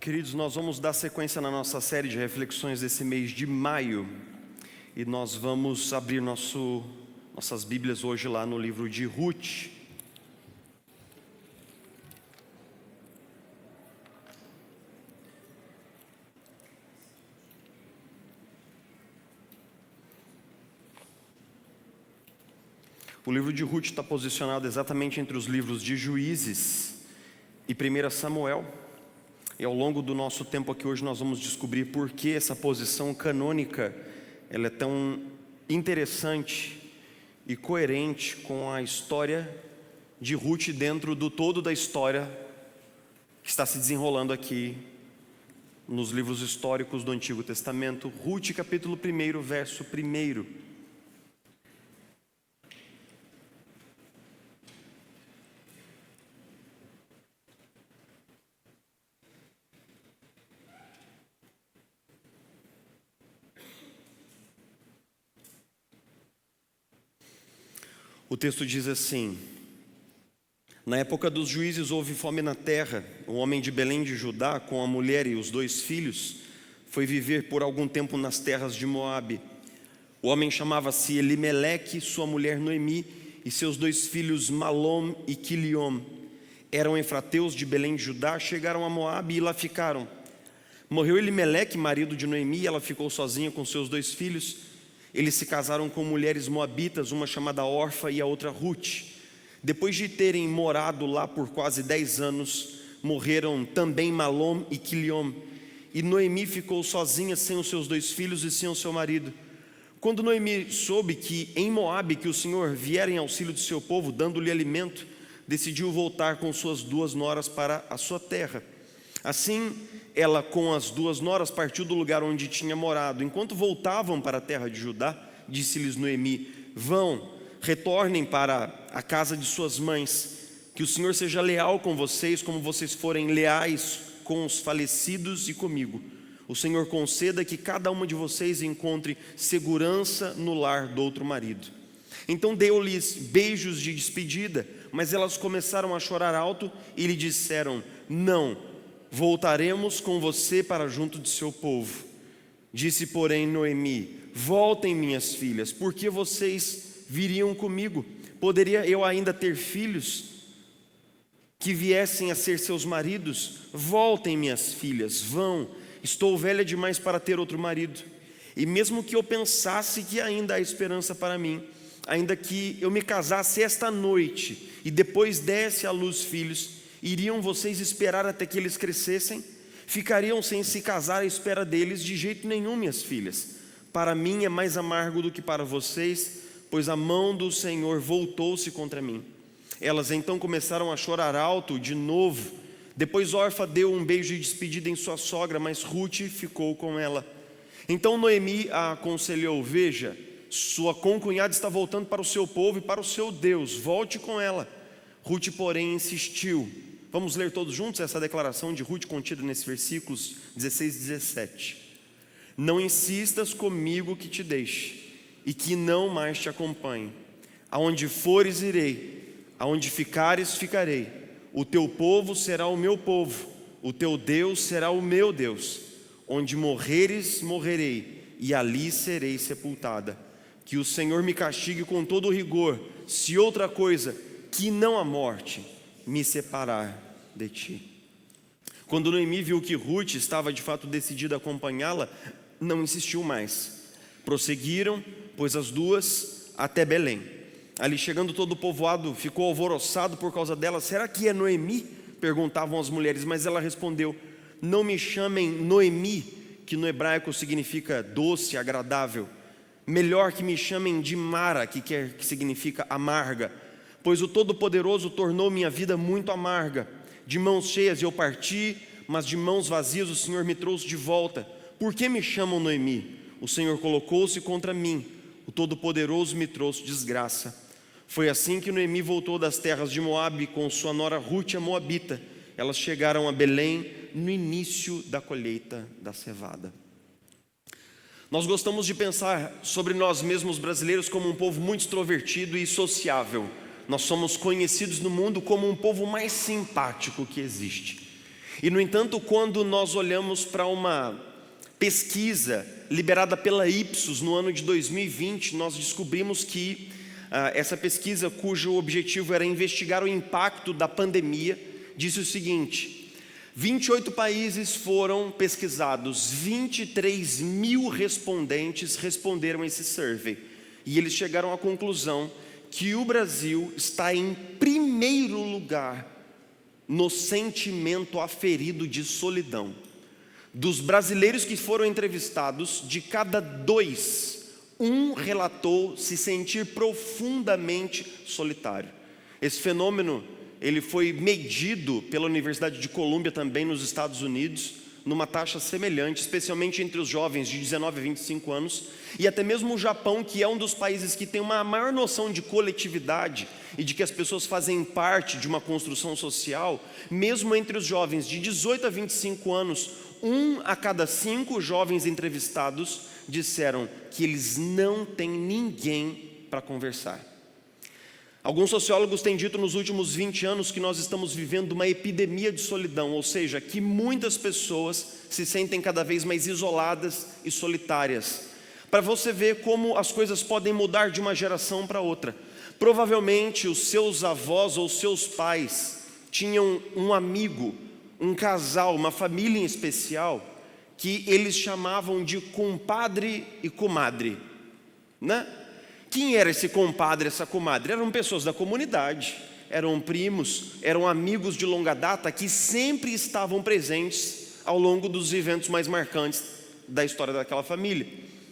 Queridos, nós vamos dar sequência na nossa série de reflexões desse mês de maio e nós vamos abrir nossas Bíblias hoje lá no livro de Ruth. O livro de Ruth está posicionado exatamente entre os livros de Juízes e 1 Samuel. E ao longo do nosso tempo aqui hoje nós vamos descobrir por que essa posição canônica ela é tão interessante e coerente com a história de Ruth dentro do todo da história que está se desenrolando aqui nos livros históricos do Antigo Testamento. Ruth capítulo 1, verso 1. O texto diz assim: na época dos juízes houve fome na terra. Um homem de Belém de Judá, com a mulher e os 2 filhos, foi viver por algum tempo nas terras de Moabe. O homem chamava-se Elimeleque, sua mulher Noemi e seus 2 filhos Malom e Quiliom. Eram efrateus de Belém de Judá, chegaram a Moabe e lá ficaram. Morreu Elimeleque, marido de Noemi, e ela ficou sozinha com seus 2 filhos. Eles se casaram com mulheres moabitas, uma chamada Orfa e a outra Ruth. Depois de terem morado lá por quase 10 anos, morreram também Malom e Quiliom. E Noemi ficou sozinha sem os seus 2 filhos e sem o seu marido. Quando Noemi soube que em Moabe que o Senhor viera em auxílio do seu povo, dando-lhe alimento, decidiu voltar com suas 2 noras para a sua terra. Assim, ela com as 2 noras partiu do lugar onde tinha morado. Enquanto voltavam para a terra de Judá, disse-lhes Noemi: vão, retornem para a casa de suas mães, que o Senhor seja leal com vocês, como vocês forem leais com os falecidos e comigo. O Senhor conceda que cada uma de vocês encontre segurança no lar do outro marido. Então deu-lhes beijos de despedida, mas elas começaram a chorar alto e lhe disseram: não, voltaremos com você para junto de seu povo. Disse, porém, Noemi: voltem, minhas filhas, porque vocês viriam comigo? Poderia eu ainda ter filhos que viessem a ser seus maridos? Voltem, minhas filhas, vão. Estou velha demais para ter outro marido. E mesmo que eu pensasse que ainda há esperança para mim, ainda que eu me casasse esta noite e depois desse à luz filhos, iriam vocês esperar até que eles crescessem? Ficariam sem se casar à espera deles? De jeito nenhum, minhas filhas. Para mim é mais amargo do que para vocês, pois a mão do Senhor voltou-se contra mim. Elas então começaram a chorar alto de novo. Depois Orfa deu um beijo de despedida em sua sogra, mas Ruth ficou com ela. Então Noemi a aconselhou: veja, sua concunhada está voltando para o seu povo e para o seu Deus, volte com ela. Ruth, porém, insistiu. Vamos ler todos juntos essa declaração de Ruth contida nesses versículos 16 e 17. Não insistas comigo que te deixe e que não mais te acompanhe. Aonde fores irei, aonde ficares ficarei. O teu povo será o meu povo, o teu Deus será o meu Deus. Onde morreres, morrerei, e ali serei sepultada. Que o Senhor me castigue com todo o rigor, se outra coisa que não a morte me separar de ti. Quando Noemi viu que Ruth estava de fato decidida a acompanhá-la, não insistiu mais. Prosseguiram, pois as 2 até Belém. Ali chegando, todo o povoado ficou alvoroçado por causa dela. Será que é Noemi? Perguntavam as mulheres, mas ela respondeu: não me chamem Noemi, que no hebraico significa doce, agradável. Melhor que me chamem de Mara, que significa amarga, pois o Todo-Poderoso tornou minha vida muito amarga. De mãos cheias eu parti, mas de mãos vazias o Senhor me trouxe de volta. Por que me chamam Noemi? O Senhor colocou-se contra mim, o Todo-Poderoso me trouxe desgraça. Foi assim que Noemi voltou das terras de Moabe com sua nora Ruth a moabita. Elas chegaram a Belém no início da colheita da cevada. Nós gostamos de pensar sobre nós mesmos brasileiros como um povo muito extrovertido e sociável. Nós somos conhecidos no mundo como um povo mais simpático que existe. E, no entanto, quando nós olhamos para uma pesquisa liberada pela Ipsos no ano de 2020, nós descobrimos que essa pesquisa, cujo objetivo era investigar o impacto da pandemia, disse o seguinte: 28 países foram pesquisados, 23 mil respondentes responderam esse survey, e eles chegaram à conclusão que o Brasil está em primeiro lugar no sentimento aferido de solidão. Dos brasileiros que foram entrevistados, de cada 2, um relatou se sentir profundamente solitário. Esse fenômeno, ele foi medido pela Universidade de Colômbia também nos Estados Unidos, numa taxa semelhante, especialmente entre os jovens de 19 a 25 anos, e até mesmo o Japão, que é um dos países que tem uma maior noção de coletividade e de que as pessoas fazem parte de uma construção social. Mesmo entre os jovens de 18 a 25 anos, 1 a cada 5 jovens entrevistados disseram que eles não têm ninguém para conversar. Alguns sociólogos têm dito nos últimos 20 anos que nós estamos vivendo uma epidemia de solidão, ou seja, que muitas pessoas se sentem cada vez mais isoladas e solitárias. Para você ver como as coisas podem mudar de uma geração para outra. Provavelmente os seus avós ou seus pais tinham um amigo, um casal, uma família em especial, que eles chamavam de compadre e comadre, né? Quem era esse compadre, essa comadre? Eram pessoas da comunidade, eram primos, eram amigos de longa data que sempre estavam presentes ao longo dos eventos mais marcantes da história daquela família.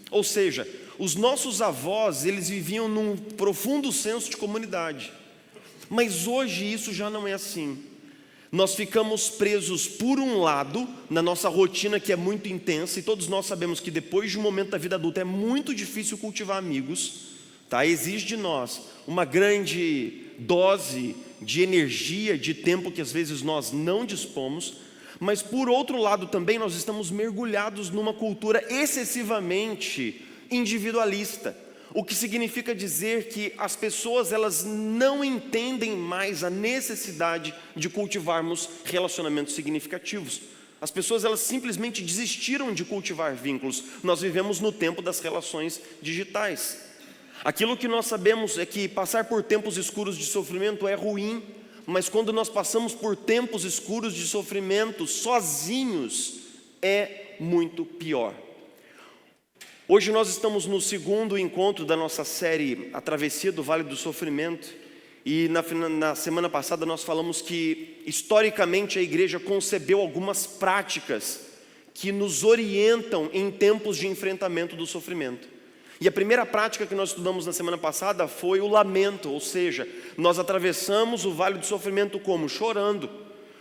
Ou seja, os nossos avós, eles viviam num profundo senso de comunidade. Mas hoje isso já não é assim. Nós ficamos presos, por um lado, na nossa rotina que é muito intensa, e todos nós sabemos que depois de um momento da vida adulta é muito difícil cultivar amigos. Exige de nós uma grande dose de energia, de tempo que às vezes nós não dispomos, mas por outro lado também nós estamos mergulhados numa cultura excessivamente individualista, o que significa dizer que as pessoas elas não entendem mais a necessidade de cultivarmos relacionamentos significativos. As pessoas elas simplesmente desistiram de cultivar vínculos. Nós vivemos no tempo das relações digitais. Aquilo que nós sabemos é que passar por tempos escuros de sofrimento é ruim, mas quando nós passamos por tempos escuros de sofrimento sozinhos, é muito pior. Hoje nós estamos no segundo encontro da nossa série A Travessia do Vale do Sofrimento, e na semana passada nós falamos que historicamente a igreja concebeu algumas práticas que nos orientam em tempos de enfrentamento do sofrimento. E a primeira prática que nós estudamos na semana passada foi o lamento, ou seja, nós atravessamos o vale do sofrimento como? Chorando,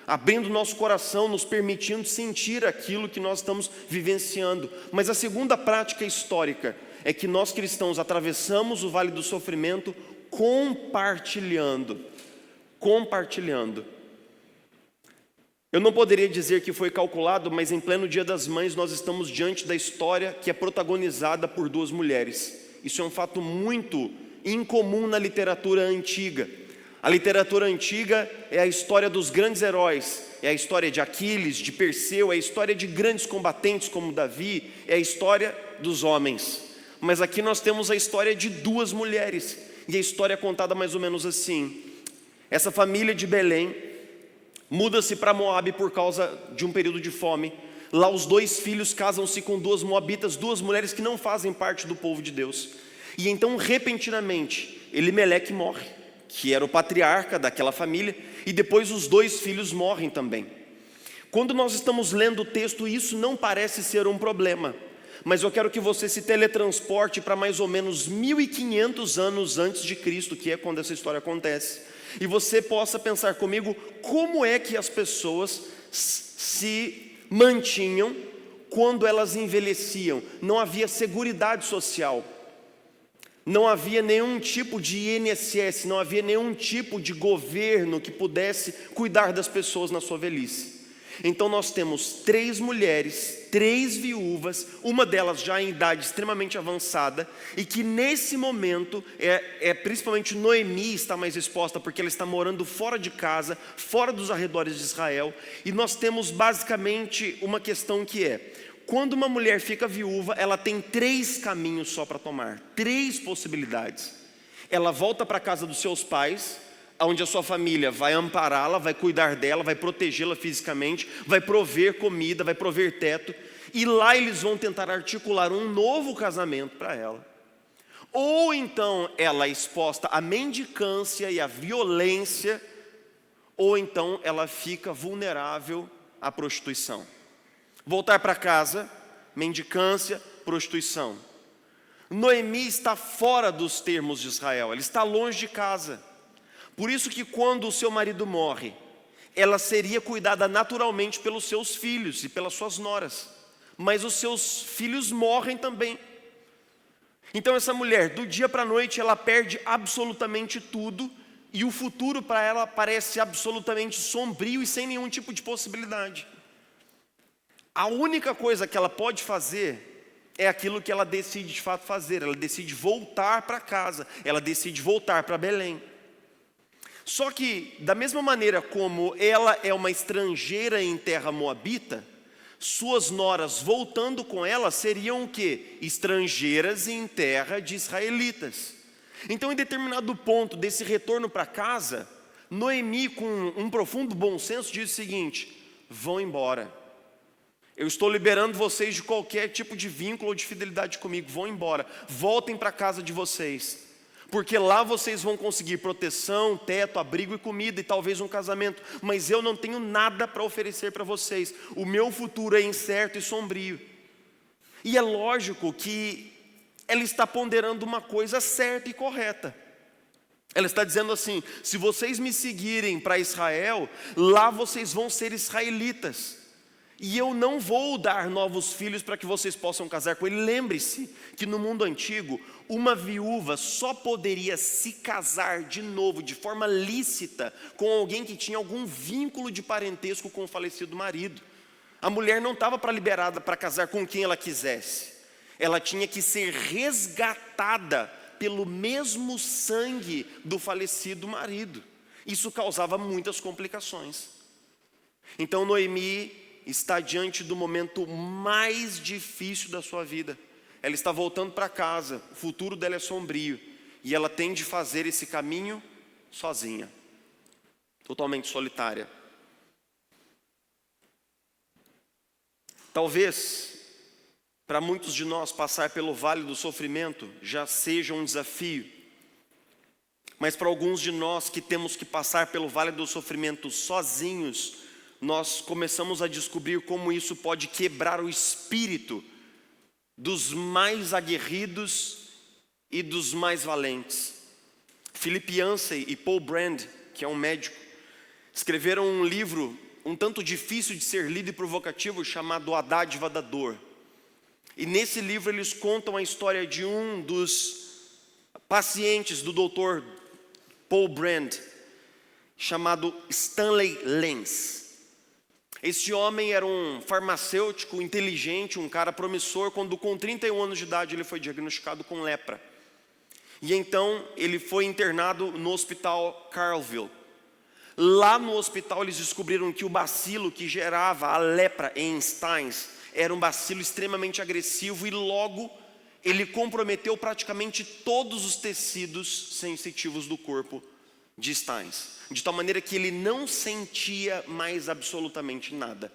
abrindo nosso coração, nos permitindo sentir aquilo que nós estamos vivenciando. Mas a segunda prática histórica é que nós cristãos atravessamos o vale do sofrimento compartilhando. Eu não poderia dizer que foi calculado, mas em pleno Dia das Mães nós estamos diante da história que é protagonizada por 2 mulheres. Isso é um fato muito incomum na literatura antiga. A literatura antiga é a história dos grandes heróis, é a história de Aquiles, de Perseu, é a história de grandes combatentes como Davi, é a história dos homens. Mas aqui nós temos a história de 2 mulheres, e a história é contada mais ou menos assim. Essa família de Belém muda-se para Moabe por causa de um período de fome. Lá os 2 filhos casam-se com 2 moabitas, 2 mulheres que não fazem parte do povo de Deus. E então, repentinamente, Elimeleque morre, que era o patriarca daquela família, e depois os 2 filhos morrem também. Quando nós estamos lendo o texto, isso não parece ser um problema, mas eu quero que você se teletransporte para mais ou menos 1500 anos antes de Cristo, que é quando essa história acontece. E você possa pensar comigo como é que as pessoas se mantinham quando elas envelheciam. Não havia seguridade social, não havia nenhum tipo de INSS, não havia nenhum tipo de governo que pudesse cuidar das pessoas na sua velhice. Então nós temos 3 mulheres, 3 viúvas, uma delas já em idade extremamente avançada, e que nesse momento, principalmente Noemi está mais exposta, porque ela está morando fora de casa, fora dos arredores de Israel, e nós temos basicamente uma questão que é: quando uma mulher fica viúva, ela tem 3 caminhos só para tomar, 3 possibilidades. Ela volta para a casa dos seus pais, onde a sua família vai ampará-la, vai cuidar dela, vai protegê-la fisicamente, vai prover comida, vai prover teto, e lá eles vão tentar articular um novo casamento para ela. Ou então ela é exposta à mendicância e à violência, ou então ela fica vulnerável à prostituição. Voltar para casa, mendicância, prostituição. Noemi está fora dos termos de Israel, ela está longe de casa. Por isso que quando o seu marido morre, ela seria cuidada naturalmente pelos seus filhos e pelas suas noras, mas os seus filhos morrem também. Então essa mulher, do dia para a noite, ela perde absolutamente tudo, e o futuro para ela parece absolutamente sombrio e sem nenhum tipo de possibilidade. A única coisa que ela pode fazer é aquilo que ela decide de fato fazer. Ela decide voltar para casa, ela decide voltar para Belém. Só que, da mesma maneira como ela é uma estrangeira em terra moabita, suas noras voltando com ela seriam o quê? Estrangeiras em terra de israelitas. Então, em determinado ponto desse retorno para casa, Noemi, com um profundo bom senso, diz o seguinte: vão embora. Eu estou liberando vocês de qualquer tipo de vínculo ou de fidelidade comigo. Vão embora, voltem para a casa de vocês, porque lá vocês vão conseguir proteção, teto, abrigo e comida, e talvez um casamento, mas eu não tenho nada para oferecer para vocês. O meu futuro é incerto e sombrio. E é lógico que ela está ponderando uma coisa certa e correta. Ela está dizendo assim: se vocês me seguirem para Israel, lá vocês vão ser israelitas, e eu não vou dar novos filhos para que vocês possam casar com ele. Lembre-se que no mundo antigo, uma viúva só poderia se casar de novo, de forma lícita, com alguém que tinha algum vínculo de parentesco com o falecido marido. A mulher não estava liberada para casar com quem ela quisesse. Ela tinha que ser resgatada pelo mesmo sangue do falecido marido. Isso causava muitas complicações. Então Noemi está diante do momento mais difícil da sua vida. Ela está voltando para casa, o futuro dela é sombrio, e ela tem de fazer esse caminho sozinha, totalmente solitária. Talvez, para muitos de nós, passar pelo vale do sofrimento já seja um desafio, mas para alguns de nós que temos que passar pelo vale do sofrimento sozinhos, nós começamos a descobrir como isso pode quebrar o espírito dos mais aguerridos e dos mais valentes. Philip Yancey e Paul Brand, que é um médico, escreveram um livro um tanto difícil de ser lido e provocativo, chamado A Dádiva da Dor. E nesse livro eles contam a história de um dos pacientes do Dr. Paul Brand, chamado Stanley Lenz. Este homem era um farmacêutico inteligente, um cara promissor, quando com 31 anos de idade ele foi diagnosticado com lepra. E então ele foi internado no hospital Carlville. Lá no hospital eles descobriram que o bacilo que gerava a lepra em Stines era um bacilo extremamente agressivo, e logo ele comprometeu praticamente todos os tecidos sensitivos do corpo de Stines, de tal maneira que ele não sentia mais absolutamente nada.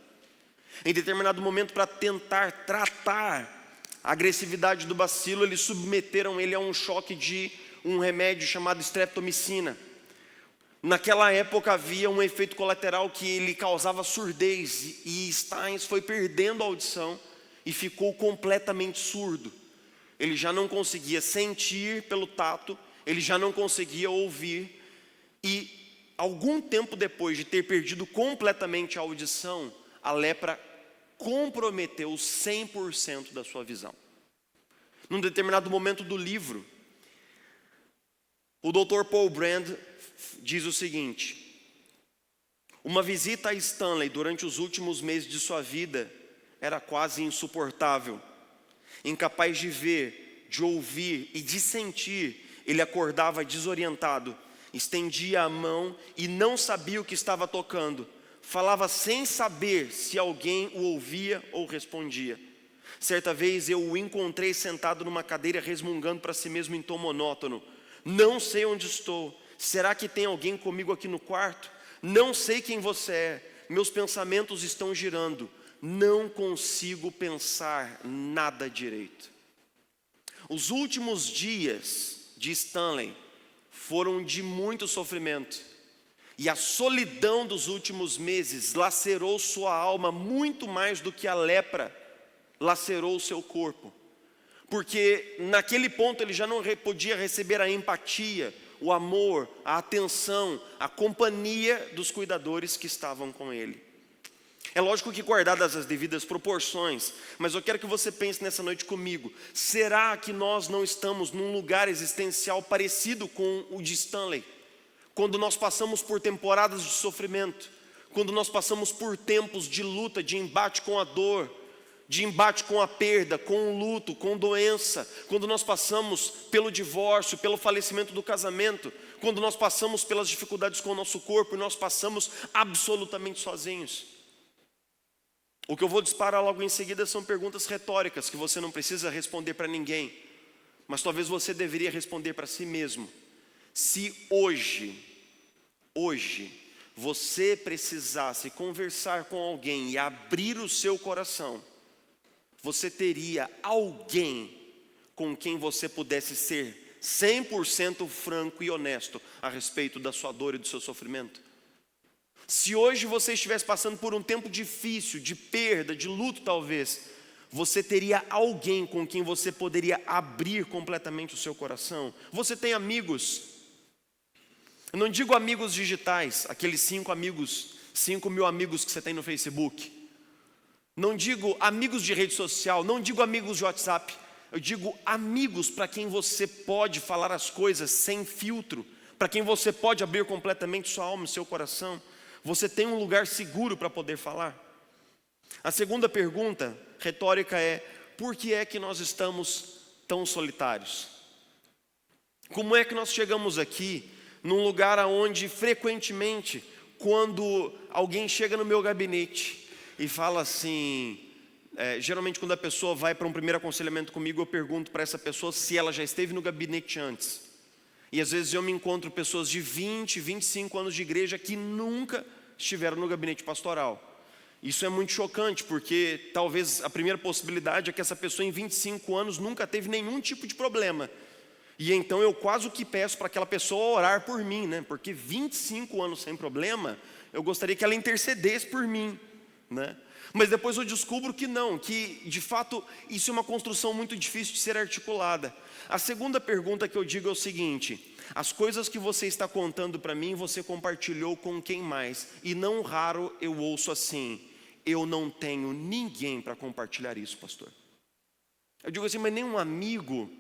Em determinado momento, para tentar tratar a agressividade do bacilo, eles submeteram ele a um choque de um remédio chamado streptomicina. Naquela época havia um efeito colateral que ele causava surdez, e Stines foi perdendo a audição e ficou completamente surdo. Ele já não conseguia sentir pelo tato, ele já não conseguia ouvir. E algum tempo depois de ter perdido completamente a audição, a lepra comprometeu 100% da sua visão. Num determinado momento do livro, o Dr. Paul Brand diz o seguinte: Uma visita a Stanley durante os últimos meses de sua vida era quase insuportável. Incapaz de ver, de ouvir e de sentir, ele acordava desorientado, estendia a mão e não sabia o que estava tocando. Falava sem saber se alguém o ouvia ou respondia. Certa vez eu o encontrei sentado numa cadeira resmungando para si mesmo em tom monótono: não sei onde estou, será que tem alguém comigo aqui no quarto? Não sei quem você é, meus pensamentos estão girando, não consigo pensar nada direito. Os últimos dias de Stanley foram de muito sofrimento, e a solidão dos últimos meses lacerou sua alma muito mais do que a lepra lacerou o seu corpo, porque naquele ponto ele já não podia receber a empatia, o amor, a atenção, a companhia dos cuidadores que estavam com ele. É lógico que guardadas as devidas proporções, mas eu quero que você pense nessa noite comigo: será que nós não estamos num lugar existencial parecido com o de Stanley? Quando nós passamos por temporadas de sofrimento, quando nós passamos por tempos de luta, de embate com a dor, de embate com a perda, com o luto, com doença, quando nós passamos pelo divórcio, pelo falecimento do casamento, quando nós passamos pelas dificuldades com o nosso corpo e nós passamos absolutamente sozinhos. O que eu vou disparar logo em seguida são perguntas retóricas que você não precisa responder para ninguém, mas talvez você deveria responder para si mesmo. Se hoje você precisasse conversar com alguém e abrir o seu coração, você teria alguém com quem você pudesse ser 100% franco e honesto a respeito da sua dor e do seu sofrimento? Se hoje você estivesse passando por um tempo difícil, de perda, de luto talvez, você teria alguém com quem você poderia abrir completamente o seu coração? Você tem amigos? Eu não digo amigos digitais, aqueles 5 mil amigos que você tem no Facebook. Não digo amigos de rede social, não digo amigos de WhatsApp. Eu digo amigos para quem você pode falar as coisas sem filtro, para quem você pode abrir completamente sua alma e seu coração. Você tem um lugar seguro para poder falar. A segunda pergunta retórica é: por que é que nós estamos tão solitários? Como é que nós chegamos aqui num lugar onde frequentemente, quando alguém chega no meu gabinete e fala assim, geralmente quando a pessoa vai para um primeiro aconselhamento comigo, eu pergunto para essa pessoa se ela já esteve no gabinete antes. E às vezes eu me encontro pessoas de 20, 25 anos de igreja que nunca estiveram no gabinete pastoral. Isso é muito chocante, porque talvez a primeira possibilidade é que essa pessoa em 25 anos nunca teve nenhum tipo de problema. E então eu quase que peço para aquela pessoa orar por mim, né? Porque 25 anos sem problema, eu gostaria que ela intercedesse por mim, né? Mas depois eu descubro que não, que de fato isso é uma construção muito difícil de ser articulada. A segunda pergunta que eu digo é o seguinte: as coisas que você está contando para mim, você compartilhou com quem mais? E não raro eu ouço assim: eu não tenho ninguém para compartilhar isso, pastor. Eu digo assim: mas nem um amigo,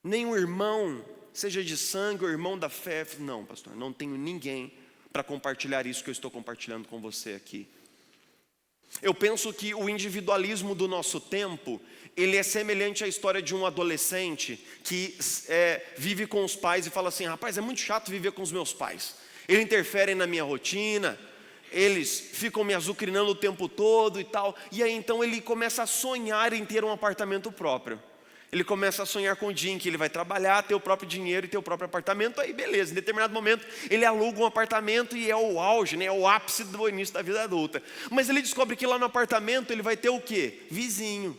nem um irmão, seja de sangue ou irmão da fé? Não, pastor, não tenho ninguém para compartilhar isso que eu estou compartilhando com você aqui. Eu penso que o individualismo do nosso tempo, ele é semelhante à história de um adolescente que vive com os pais e fala assim: rapaz, é muito chato viver com os meus pais, eles interferem na minha rotina, eles ficam me azucrinando o tempo todo e tal. E aí então ele começa a sonhar em ter um apartamento próprio. Ele começa a sonhar com o dia em que ele vai trabalhar, ter o próprio dinheiro e ter o próprio apartamento. Aí beleza, em determinado momento ele aluga um apartamento e é o auge, né? É o ápice do início da vida adulta. Mas ele descobre que lá no apartamento ele vai ter o quê? Vizinho.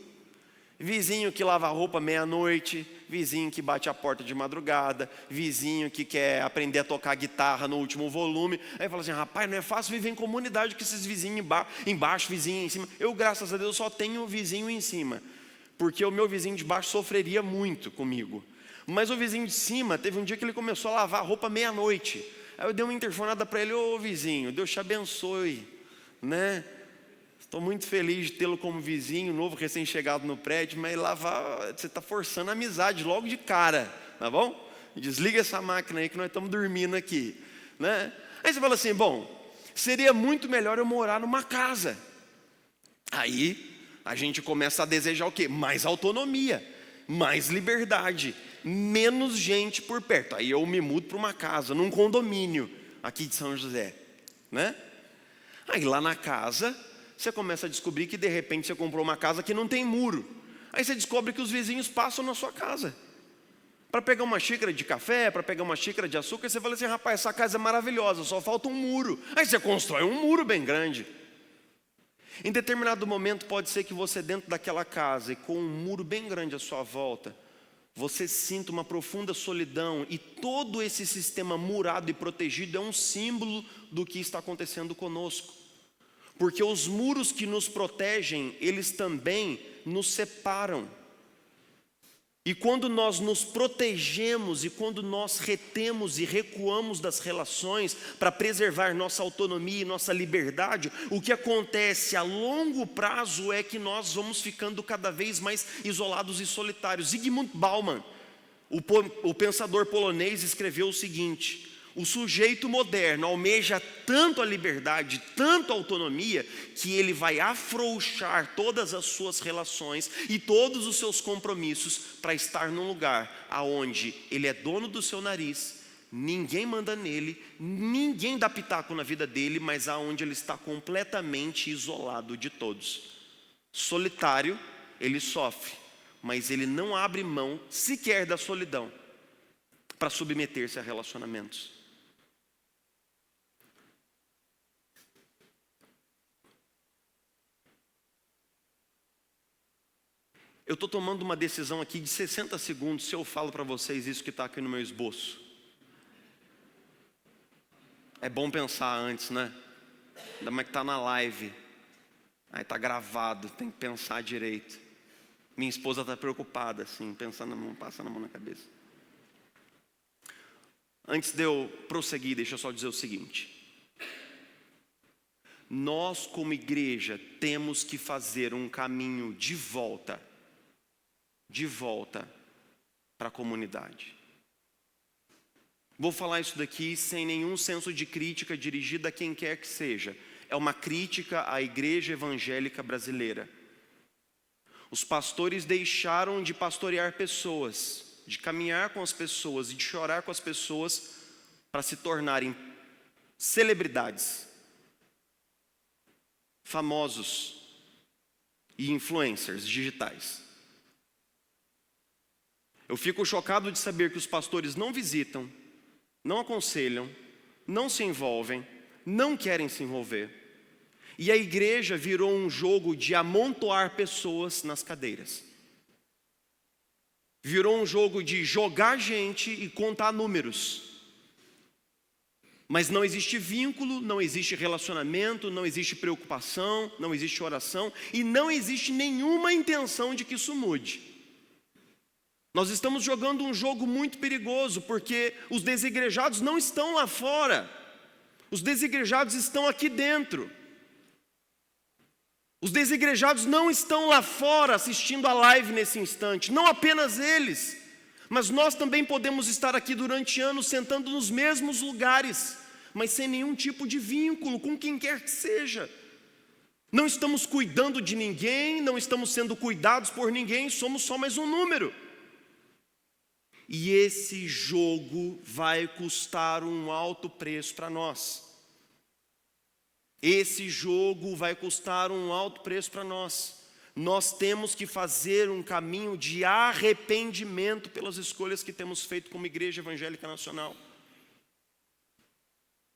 Vizinho que lava a roupa meia-noite, vizinho que bate a porta de madrugada, vizinho que quer aprender a tocar guitarra no último volume. Aí fala assim: rapaz, não é fácil viver em comunidade com esses vizinhos embaixo, vizinho em cima. Eu, graças a Deus, só tenho vizinho em cima, porque o meu vizinho de baixo sofreria muito comigo. Mas o vizinho de cima, teve um dia que ele começou a lavar a roupa meia-noite. Aí eu dei uma interfonada para ele: ô vizinho, Deus te abençoe, né? Estou muito feliz de tê-lo como vizinho, novo, recém-chegado no prédio, mas lavar, você está forçando a amizade logo de cara, tá bom? Desliga essa máquina aí que nós estamos dormindo aqui, né? Aí você fala assim: bom, seria muito melhor eu morar numa casa. Aí a gente começa a desejar o quê? Mais autonomia, mais liberdade, menos gente por perto. Aí eu me mudo para uma casa, num condomínio aqui de São José, né? Aí lá na casa, você começa a descobrir que de repente você comprou uma casa que não tem muro. Aí você descobre que os vizinhos passam na sua casa para pegar uma xícara de café, para pegar uma xícara de açúcar. E você fala assim: rapaz, essa casa é maravilhosa, só falta um muro. Aí você constrói um muro bem grande. Em determinado momento pode ser que você, dentro daquela casa e com um muro bem grande à sua volta, você sinta uma profunda solidão, e todo esse sistema murado e protegido é um símbolo do que está acontecendo conosco. Porque os muros que nos protegem, eles também nos separam. E quando nós nos protegemos e quando nós retemos e recuamos das relações para preservar nossa autonomia e nossa liberdade, o que acontece a longo prazo é que nós vamos ficando cada vez mais isolados e solitários. Zygmunt Bauman, o pensador polonês, escreveu o seguinte: o sujeito moderno almeja tanto a liberdade, tanto a autonomia, que ele vai afrouxar todas as suas relações e todos os seus compromissos para estar num lugar aonde ele é dono do seu nariz, ninguém manda nele, ninguém dá pitaco na vida dele, mas aonde ele está completamente isolado de todos. Solitário, ele sofre, mas ele não abre mão sequer da solidão para submeter-se a relacionamentos. Eu estou tomando uma decisão aqui de 60 segundos se eu falo para vocês isso que está aqui no meu esboço. É bom pensar antes, né? Ainda mais que está na live. Aí está gravado, tem que pensar direito. Minha esposa está preocupada, assim, pensando na mão, passando a mão na cabeça. Antes de eu prosseguir, deixa eu só dizer o seguinte. Nós, como igreja, temos que fazer um caminho de volta para a comunidade. Vou falar isso daqui sem nenhum senso de crítica dirigida a quem quer que seja. É uma crítica à igreja evangélica brasileira. Os pastores deixaram de pastorear pessoas, de caminhar com as pessoas e de chorar com as pessoas para se tornarem celebridades, famosos e influencers digitais. Eu fico chocado de saber que os pastores não visitam, não aconselham, não se envolvem, não querem se envolver. E a igreja virou um jogo de amontoar pessoas nas cadeiras. Virou um jogo de jogar gente e contar números. Mas não existe vínculo, não existe relacionamento, não existe preocupação, não existe oração e não existe nenhuma intenção de que isso mude. Nós estamos jogando um jogo muito perigoso, porque os desigrejados não estão lá fora. Os desigrejados estão aqui dentro. Os desigrejados não estão lá fora assistindo a live nesse instante. Não apenas eles, mas nós também podemos estar aqui durante anos sentando nos mesmos lugares, mas sem nenhum tipo de vínculo com quem quer que seja. Não estamos cuidando de ninguém, não estamos sendo cuidados por ninguém, somos só mais um número. E esse jogo vai custar um alto preço para nós. Esse jogo vai custar um alto preço para nós. Nós temos que fazer um caminho de arrependimento pelas escolhas que temos feito como Igreja Evangélica Nacional.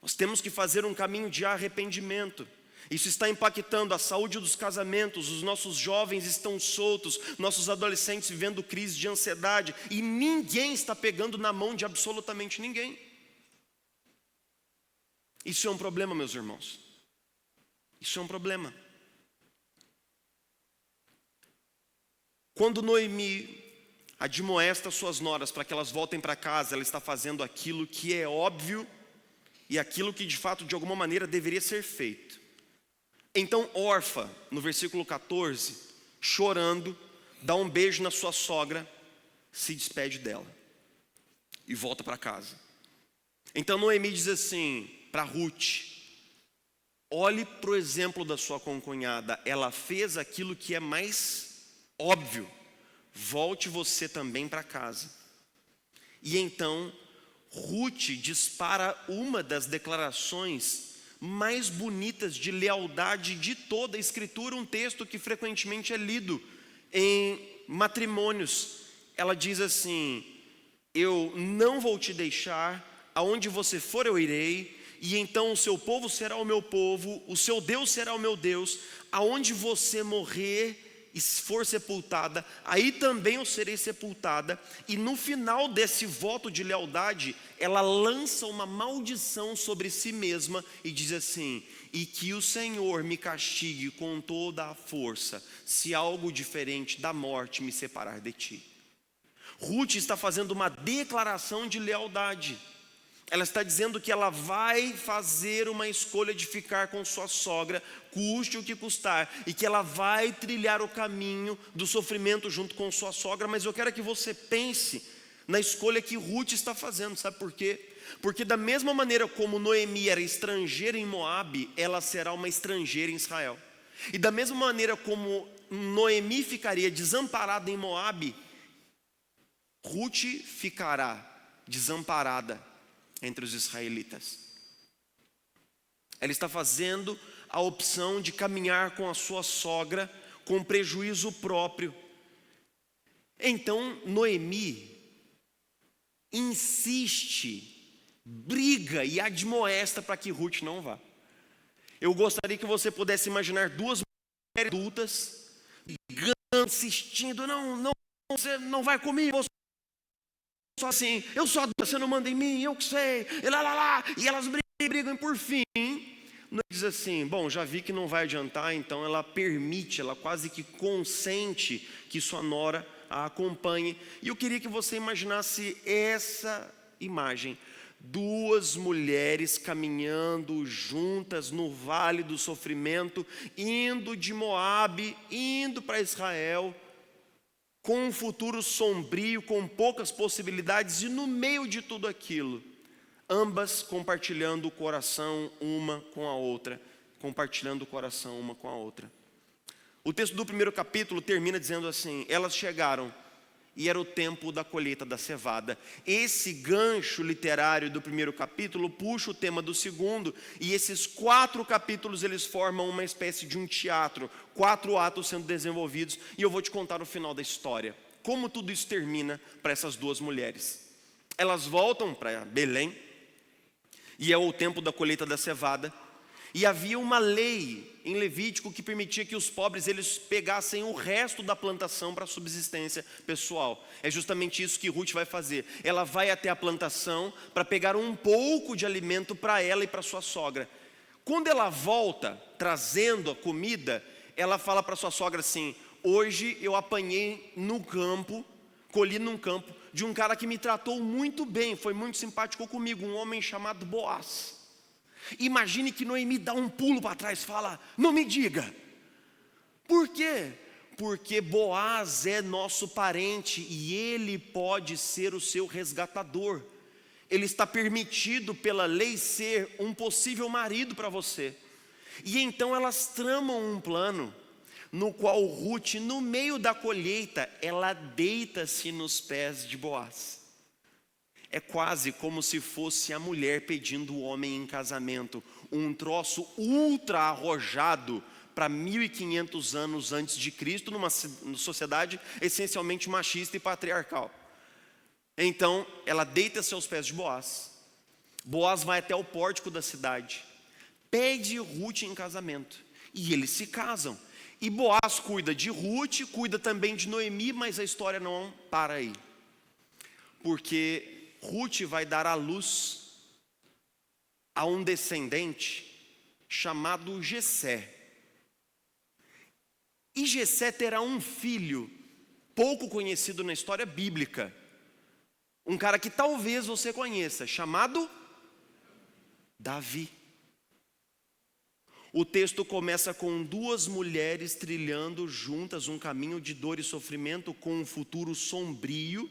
Nós temos que fazer um caminho de arrependimento. Isso está impactando a saúde dos casamentos, os nossos jovens estão soltos, nossos adolescentes vivendo crise de ansiedade, e ninguém está pegando na mão de absolutamente ninguém. Isso é um problema, meus irmãos. Isso é um problema. Quando Noemi admoesta suas noras para que elas voltem para casa, ela está fazendo aquilo que é óbvio e aquilo que de fato de alguma maneira deveria ser feito. Então Orfa, no versículo 14, chorando, dá um beijo na sua sogra, se despede dela e volta para casa. Então Noemi diz assim para Ruth: olhe para o exemplo da sua concunhada. Ela fez aquilo que é mais óbvio. Volte você também para casa. E então, Ruth dispara uma das declarações mais bonitas de lealdade de toda a Escritura, um texto que frequentemente é lido em matrimônios. Ela diz assim: eu não vou te deixar, aonde você for eu irei, e então o seu povo será o meu povo, o seu Deus será o meu Deus, aonde você morrer e for sepultada, aí também eu serei sepultada. E no final desse voto de lealdade, ela lança uma maldição sobre si mesma e diz assim: e que o Senhor me castigue com toda a força, se algo diferente da morte me separar de ti. Ruth está fazendo uma declaração de lealdade. Ela está dizendo que ela vai fazer uma escolha de ficar com sua sogra, custe o que custar, e que ela vai trilhar o caminho do sofrimento junto com sua sogra. Mas eu quero que você pense na escolha que Ruth está fazendo, sabe por quê? Porque da mesma maneira como Noemi era estrangeira em Moabe, ela será uma estrangeira em Israel. E da mesma maneira como Noemi ficaria desamparada em Moabe, Ruth ficará desamparada entre os israelitas. Ela está fazendo a opção de caminhar com a sua sogra com prejuízo próprio. Então Noemi insiste, briga e admoesta para que Ruth não vá. Eu gostaria que você pudesse imaginar duas mulheres adultas brigando, insistindo: não, você não vai comigo, só assim, eu sou adulta, você não manda em mim, eu que sei, e elas brigam, e por fim, Noemi diz assim: bom, já vi que não vai adiantar, então ela permite, ela quase que consente que sua nora a acompanhe. E eu queria que você imaginasse essa imagem: duas mulheres caminhando juntas no vale do sofrimento, indo de Moabe, indo para Israel, com um futuro sombrio, com poucas possibilidades, e no meio de tudo aquilo, ambas compartilhando o coração uma com a outra, compartilhando o coração uma com a outra. O texto do primeiro capítulo termina dizendo assim: elas chegaram e era o tempo da colheita da cevada. Esse gancho literário do primeiro capítulo puxa o tema do segundo, e esses 4 capítulos eles formam uma espécie de um teatro, 4 atos sendo desenvolvidos, e eu vou te contar o final da história, como tudo isso termina para essas duas mulheres. Elas voltam para Belém, e é o tempo da colheita da cevada. E havia uma lei em Levítico que permitia que os pobres eles pegassem o resto da plantação para subsistência pessoal. É justamente isso que Ruth vai fazer. Ela vai até a plantação para pegar um pouco de alimento para ela e para sua sogra. Quando ela volta trazendo a comida, ela fala para sua sogra assim: hoje eu apanhei no campo, colhi num campo de um cara que me tratou muito bem, foi muito simpático comigo, um homem chamado Boaz. Imagine que Noemi dá um pulo para trás e fala: não me diga. Por quê? Porque Boaz é nosso parente e ele pode ser o seu resgatador. Ele está permitido pela lei ser um possível marido para você. E então elas tramam um plano no qual Ruth, no meio da colheita, ela deita-se nos pés de Boaz. É quase como se fosse a mulher pedindo o homem em casamento, um troço ultra arrojado para 1500 anos antes de Cristo, numa sociedade essencialmente machista e patriarcal. Então, ela deita-se aos pés de Boaz. Boaz vai até o pórtico da cidade, pede Ruth em casamento, e eles se casam. E Boaz cuida de Ruth, cuida também de Noemi, mas a história não para aí. Porque Ruth vai dar à luz a um descendente chamado Jessé. E Jessé terá um filho pouco conhecido na história bíblica, um cara que talvez você conheça, chamado Davi. O texto começa com duas mulheres trilhando juntas um caminho de dor e sofrimento, com um futuro sombrio,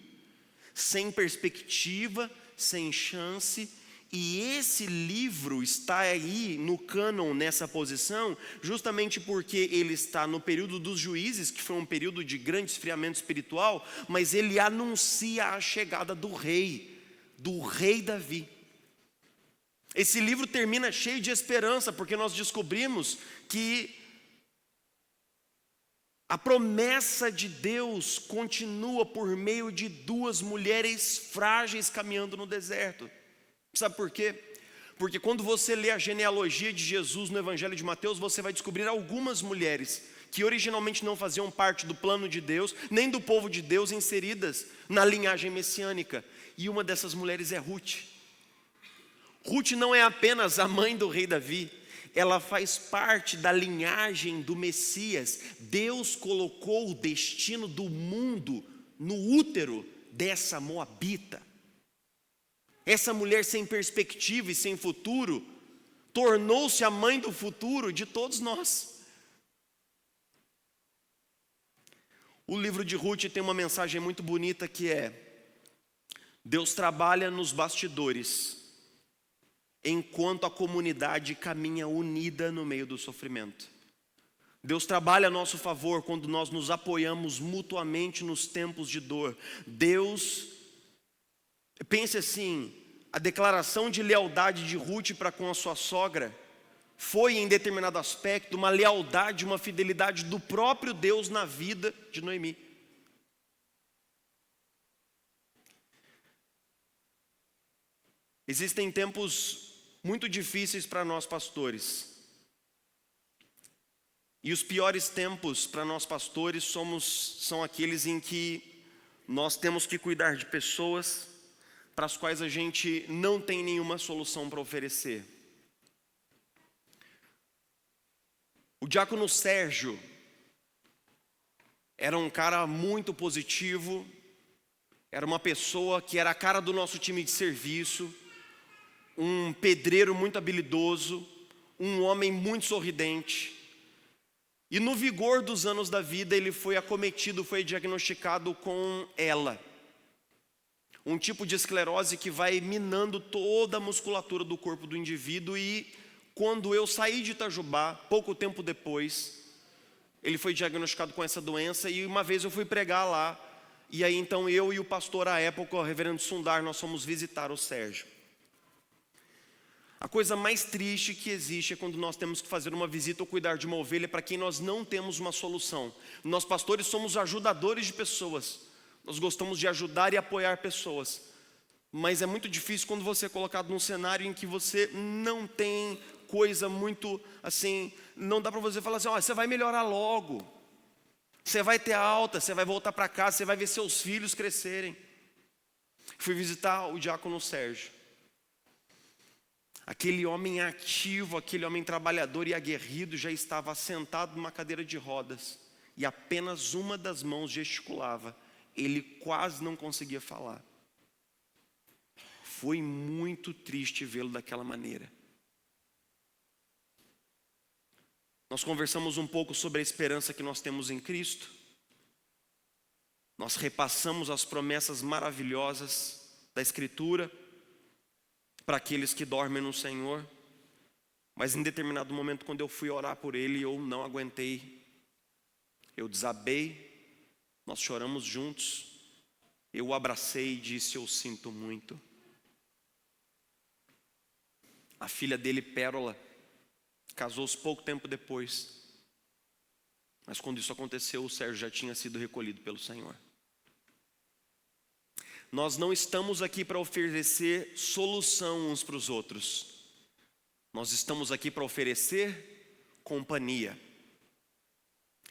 sem perspectiva, sem chance, E esse livro está aí no cânon, nessa posição, justamente porque ele está no período dos juízes, que foi um período de grande esfriamento espiritual, mas ele anuncia a chegada do rei Davi. Esse livro termina cheio de esperança, porque nós descobrimos que a promessa de Deus continua por meio de duas mulheres frágeis caminhando no deserto. Sabe por quê? Porque quando você lê a genealogia de Jesus no Evangelho de Mateus, você vai descobrir algumas mulheres que originalmente não faziam parte do plano de Deus, nem do povo de Deus, inseridas na linhagem messiânica. E uma dessas mulheres é Ruth. Ruth não é apenas a mãe do rei Davi, ela faz parte da linhagem do Messias. Deus colocou o destino do mundo no útero dessa moabita. Essa mulher sem perspectiva e sem futuro tornou-se a mãe do futuro de todos nós. O livro de Ruth tem uma mensagem muito bonita que é: Deus trabalha nos bastidores, enquanto a comunidade caminha unida no meio do sofrimento. Deus trabalha a nosso favor quando nós nos apoiamos mutuamente nos tempos de dor. Pense assim, a declaração de lealdade de Ruth para com a sua sogra foi, em determinado aspecto, uma lealdade, uma fidelidade do próprio Deus na vida de Noemi. Existem tempos muito difíceis para nós pastores. E os piores tempos para nós pastores são aqueles em que nós temos que cuidar de pessoas para as quais a gente não tem nenhuma solução para oferecer. O diácono Sérgio era um cara muito positivo, era uma pessoa que era a cara do nosso time de serviço, um pedreiro muito habilidoso, um homem muito sorridente. E no vigor dos anos da vida ele foi acometido, foi diagnosticado com ELA, um tipo de esclerose que vai minando toda a musculatura do corpo do indivíduo. E quando eu saí de Itajubá, pouco tempo depois, ele foi diagnosticado com essa doença. E uma vez eu fui pregar lá, e aí então eu e o pastor à época, o reverendo Sundar, nós fomos visitar o Sérgio. A coisa mais triste que existe é quando nós temos que fazer uma visita ou cuidar de uma ovelha para quem nós não temos uma solução. Nós pastores somos ajudadores de pessoas. Nós gostamos de ajudar e apoiar pessoas. Mas é muito difícil quando você é colocado num cenário em que você não tem coisa muito assim, não dá para você falar assim: ó, você vai melhorar logo. Você vai ter alta, você vai voltar para casa, você vai ver seus filhos crescerem. Fui visitar o diácono Sérgio. Aquele homem ativo, aquele homem trabalhador e aguerrido já estava sentado numa cadeira de rodas e apenas uma das mãos gesticulava. Ele quase não conseguia falar. Foi muito triste vê-lo daquela maneira. Nós conversamos um pouco sobre a esperança que nós temos em Cristo. Nós repassamos as promessas maravilhosas da Escritura para aqueles que dormem no Senhor. Mas em determinado momento, quando eu fui orar por ele, eu não aguentei. Eu desabei. Nós choramos juntos. Eu o abracei e disse: eu sinto muito. A filha dele, Pérola, casou-se pouco tempo depois. Mas quando isso aconteceu, o Sérgio já tinha sido recolhido pelo Senhor. Nós não estamos aqui para oferecer solução uns para os outros. Nós estamos aqui para oferecer companhia.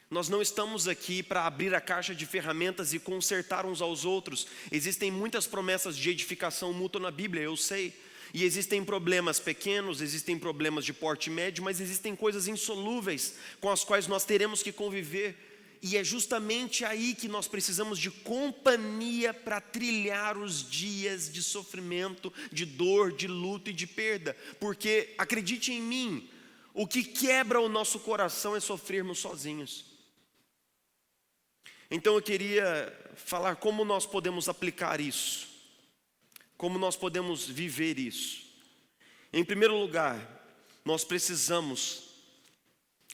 Nós não estamos aqui para abrir a caixa de ferramentas e consertar uns aos outros. Existem muitas promessas de edificação mútua na Bíblia, eu sei. E existem problemas pequenos, existem problemas de porte médio, mas existem coisas insolúveis com as quais nós teremos que conviver. E é justamente aí que nós precisamos de companhia para trilhar os dias de sofrimento, de dor, de luto e de perda. Porque, acredite em mim, o que quebra o nosso coração é sofrermos sozinhos. Então eu queria falar como nós podemos aplicar isso, como nós podemos viver isso. Em primeiro lugar, nós precisamos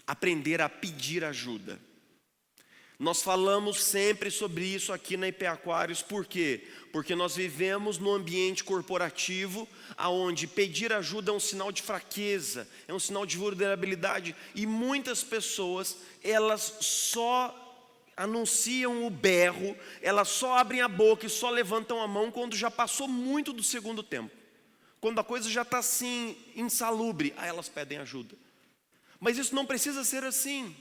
aprender a pedir ajuda. Nós falamos sempre sobre isso aqui na IP Aquários, por quê? Porque nós vivemos num ambiente corporativo, onde pedir ajuda é um sinal de fraqueza, é um sinal de vulnerabilidade, e muitas pessoas, elas só anunciam o berro, elas só abrem a boca e só levantam a mão quando já passou muito do segundo tempo. Quando a coisa já está assim, insalubre, aí elas pedem ajuda. Mas isso não precisa ser assim.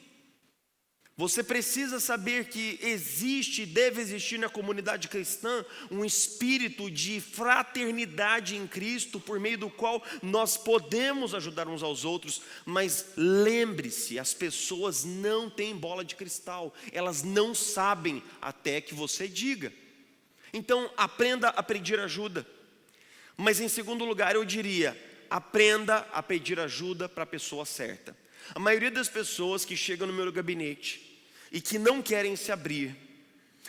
Você precisa saber que existe, deve existir na comunidade cristã um espírito de fraternidade em Cristo, por meio do qual nós podemos ajudar uns aos outros, mas lembre-se, as pessoas não têm bola de cristal, elas não sabem até que você diga. Então, aprenda a pedir ajuda. Mas em segundo lugar, eu diria, aprenda a pedir ajuda para a pessoa certa. A maioria das pessoas que chegam no meu gabinete e que não querem se abrir,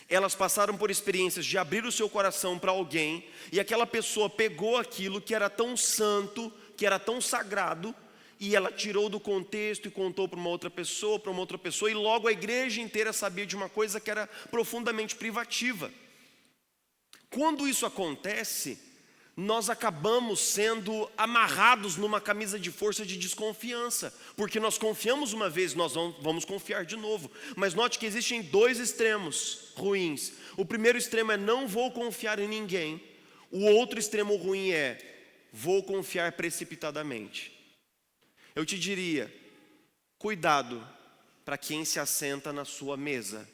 elas passaram por experiências de abrir o seu coração para alguém, e aquela pessoa pegou aquilo que era tão santo, que era tão sagrado, e ela tirou do contexto e contou para uma outra pessoa, e logo a igreja inteira sabia de uma coisa que era profundamente privativa. Quando isso acontece, nós acabamos sendo amarrados numa camisa de força de desconfiança, porque nós confiamos uma vez, nós vamos confiar de novo. Mas note que existem dois extremos ruins. O primeiro extremo é não vou confiar em ninguém. O outro extremo ruim é vou confiar precipitadamente. Eu te diria, cuidado para quem se assenta na sua mesa.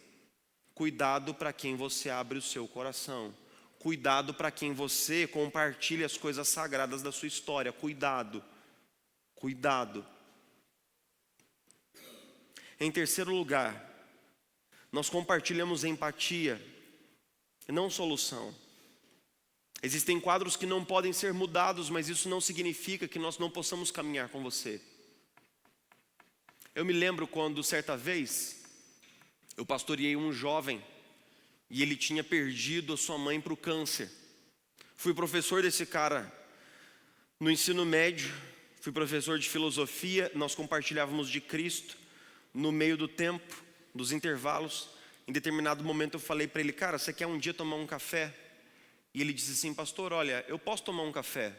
Cuidado para quem você abre o seu coração. Cuidado para quem você compartilha as coisas sagradas da sua história. Cuidado. Cuidado. Em terceiro lugar, nós compartilhamos empatia e não solução. Existem quadros que não podem ser mudados, mas isso não significa que nós não possamos caminhar com você. Eu me lembro quando, certa vez, eu pastoreei um jovem e ele tinha perdido a sua mãe para o câncer. Fui professor desse cara no ensino médio, fui professor de filosofia, nós compartilhávamos de Cristo. No meio do tempo, dos intervalos, em determinado momento eu falei para ele, cara, você quer um dia tomar um café? E ele disse assim, pastor, olha, eu posso tomar um café,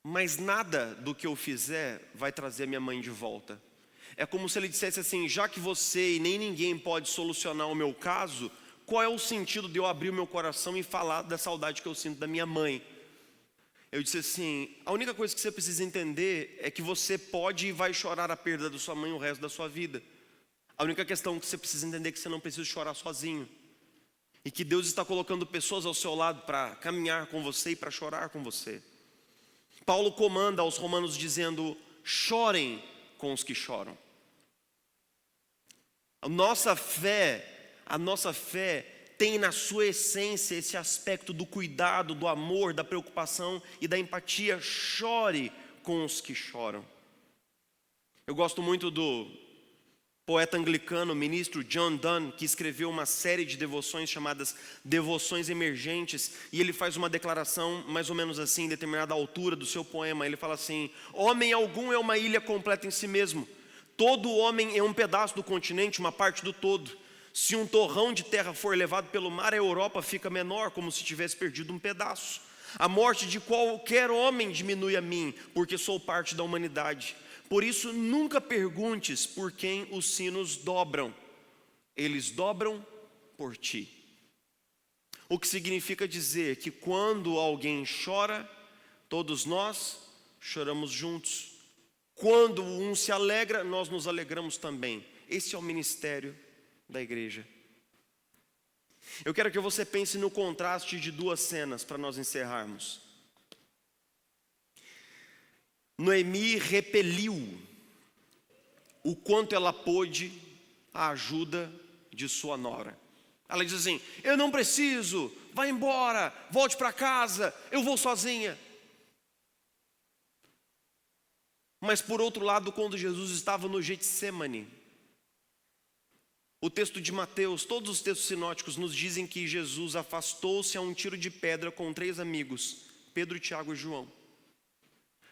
mas nada do que eu fizer vai trazer a minha mãe de volta. É como se ele dissesse assim, já que você e nem ninguém pode solucionar o meu caso, qual é o sentido de eu abrir o meu coração e falar da saudade que eu sinto da minha mãe? Eu disse assim, a única coisa que você precisa entender é que você pode e vai chorar a perda da sua mãe o resto da sua vida. A única questão que você precisa entender é que você não precisa chorar sozinho. E que Deus está colocando pessoas ao seu lado para caminhar com você e para chorar com você. Paulo comanda aos romanos dizendo, chorem com os que choram. A nossa fé tem na sua essência esse aspecto do cuidado, do amor, da preocupação e da empatia. Chore com os que choram. Eu gosto muito do poeta anglicano, ministro John Donne, que escreveu uma série de devoções chamadas Devoções Emergentes, e ele faz uma declaração mais ou menos assim, em determinada altura do seu poema. Ele fala assim, homem algum é uma ilha completa em si mesmo. Todo homem é um pedaço do continente, uma parte do todo. Se um torrão de terra for levado pelo mar, a Europa fica menor, como se tivesse perdido um pedaço. A morte de qualquer homem diminui a mim, porque sou parte da humanidade. Por isso, nunca perguntes por quem os sinos dobram. Eles dobram por ti. O que significa dizer que quando alguém chora, todos nós choramos juntos. Quando um se alegra, nós nos alegramos também. Esse é o ministério da igreja. Eu quero que você pense no contraste de duas cenas para nós encerrarmos. Noemi repeliu o quanto ela pôde a ajuda de sua nora. Ela diz assim, eu não preciso, vai embora, volte para casa, eu vou sozinha. Mas por outro lado, quando Jesus estava no Getsêmani, o texto de Mateus, todos os textos sinóticos nos dizem que Jesus afastou-se a um tiro de pedra com 3 amigos, Pedro, Tiago e João.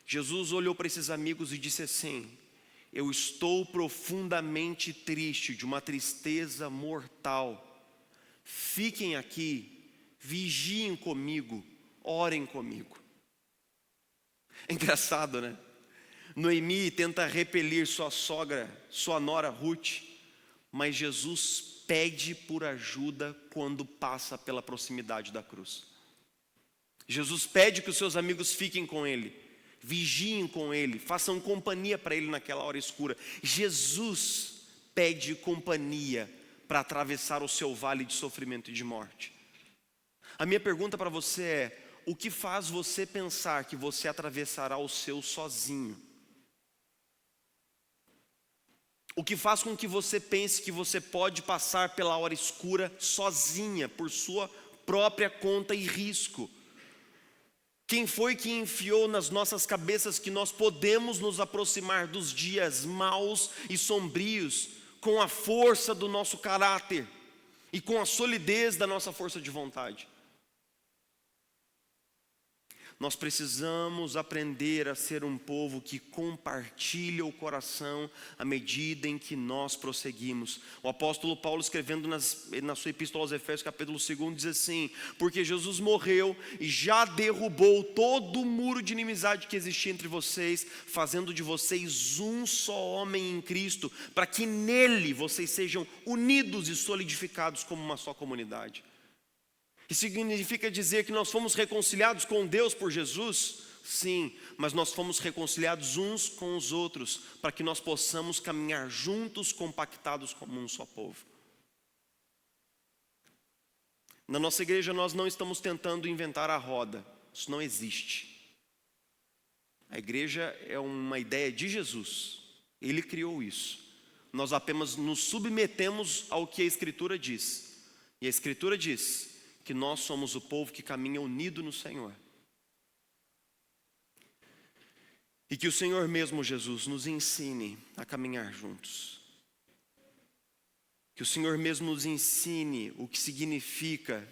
Jesus olhou para esses amigos e disse assim: eu estou profundamente triste, de uma tristeza mortal. Fiquem aqui, vigiem comigo, orem comigo. É engraçado, né? Noemi tenta repelir sua sogra, sua nora Ruth, mas Jesus pede por ajuda quando passa pela proximidade da cruz. Jesus pede que os seus amigos fiquem com ele, vigiem com ele, façam companhia para ele naquela hora escura. Jesus pede companhia para atravessar o seu vale de sofrimento e de morte. A minha pergunta para você é: o que faz você pensar que você atravessará o seu sozinho? O que faz com que você pense que você pode passar pela hora escura sozinha, por sua própria conta e risco? Quem foi que enfiou nas nossas cabeças que nós podemos nos aproximar dos dias maus e sombrios com a força do nosso caráter e com a solidez da nossa força de vontade? Nós precisamos aprender a ser um povo que compartilha o coração à medida em que nós prosseguimos. O apóstolo Paulo, escrevendo na sua epístola aos Efésios, capítulo 2, diz assim: porque Jesus morreu e já derrubou todo o muro de inimizade que existia entre vocês, fazendo de vocês um só homem em Cristo, para que nele vocês sejam unidos e solidificados como uma só comunidade. Isso significa dizer que nós fomos reconciliados com Deus por Jesus? Sim, mas nós fomos reconciliados uns com os outros, para que nós possamos caminhar juntos, compactados como um só povo. Na nossa igreja nós não estamos tentando inventar a roda, isso não existe. A igreja é uma ideia de Jesus, Ele criou isso. Nós apenas nos submetemos ao que a Escritura diz, e a Escritura diz que nós somos o povo que caminha unido no Senhor. E que o Senhor mesmo, Jesus, nos ensine a caminhar juntos. Que o Senhor mesmo nos ensine o que significa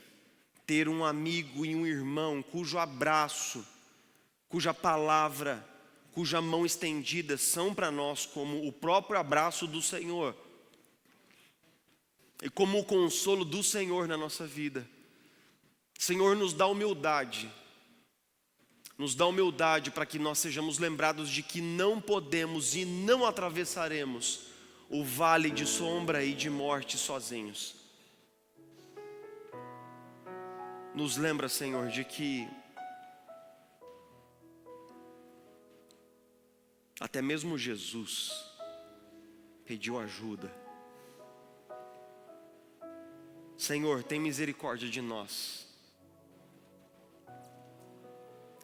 ter um amigo e um irmão cujo abraço, cuja palavra, cuja mão estendida são para nós como o próprio abraço do Senhor e como o consolo do Senhor na nossa vida. Senhor, nos dá humildade para que nós sejamos lembrados de que não podemos e não atravessaremos o vale de sombra e de morte sozinhos. Nos lembra, Senhor, de que até mesmo Jesus pediu ajuda. Senhor, tem misericórdia de nós.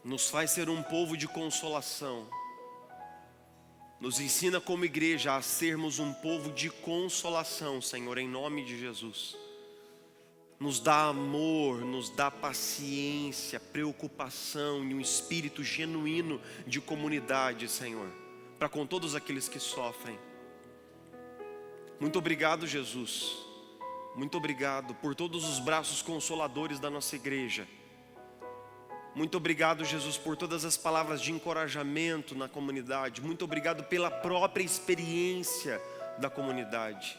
Nos faz ser um povo de consolação. Nos ensina como igreja a sermos um povo de consolação, Senhor, em nome de Jesus. Nos dá amor, nos dá paciência, preocupação e um espírito genuíno de comunidade, Senhor, para com todos aqueles que sofrem. Muito obrigado, Jesus. Muito obrigado por todos os braços consoladores da nossa igreja. Muito obrigado, Jesus, por todas as palavras de encorajamento na comunidade. Muito obrigado pela própria experiência da comunidade.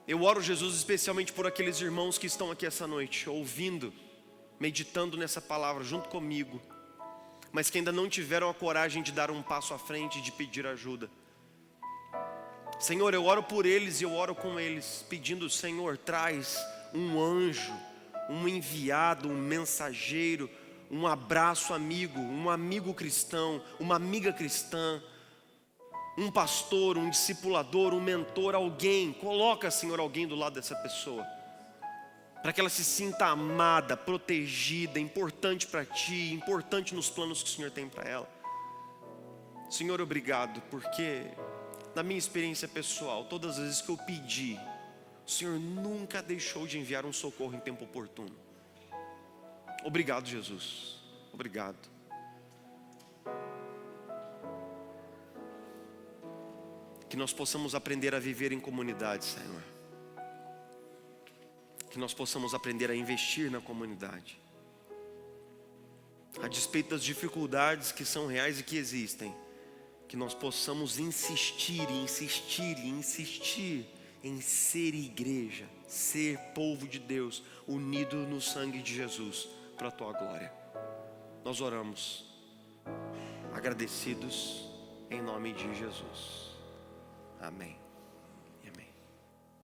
Eu oro, Jesus, especialmente por aqueles irmãos que estão aqui essa noite, ouvindo, meditando nessa palavra junto comigo, mas que ainda não tiveram a coragem de dar um passo à frente e de pedir ajuda. Senhor, eu oro por eles e eu oro com eles, pedindo: Senhor, traz um anjo, um enviado, um mensageiro, um abraço amigo, um amigo cristão, uma amiga cristã, um pastor, um discipulador, um mentor, alguém. Coloca, Senhor, alguém do lado dessa pessoa, para que ela se sinta amada, protegida, importante para Ti, importante nos planos que o Senhor tem para ela. Senhor, obrigado, porque na minha experiência pessoal, todas as vezes que eu pedi, o Senhor nunca deixou de enviar um socorro em tempo oportuno. Obrigado, Jesus. Obrigado. Que nós possamos aprender a viver em comunidade, Senhor. Que nós possamos aprender a investir na comunidade. a despeito das dificuldades que são reais e que existem, que nós possamos insistir em ser igreja, ser povo de Deus, unido no sangue de Jesus, para a tua glória. Nós oramos, agradecidos, em nome de Jesus. Amém.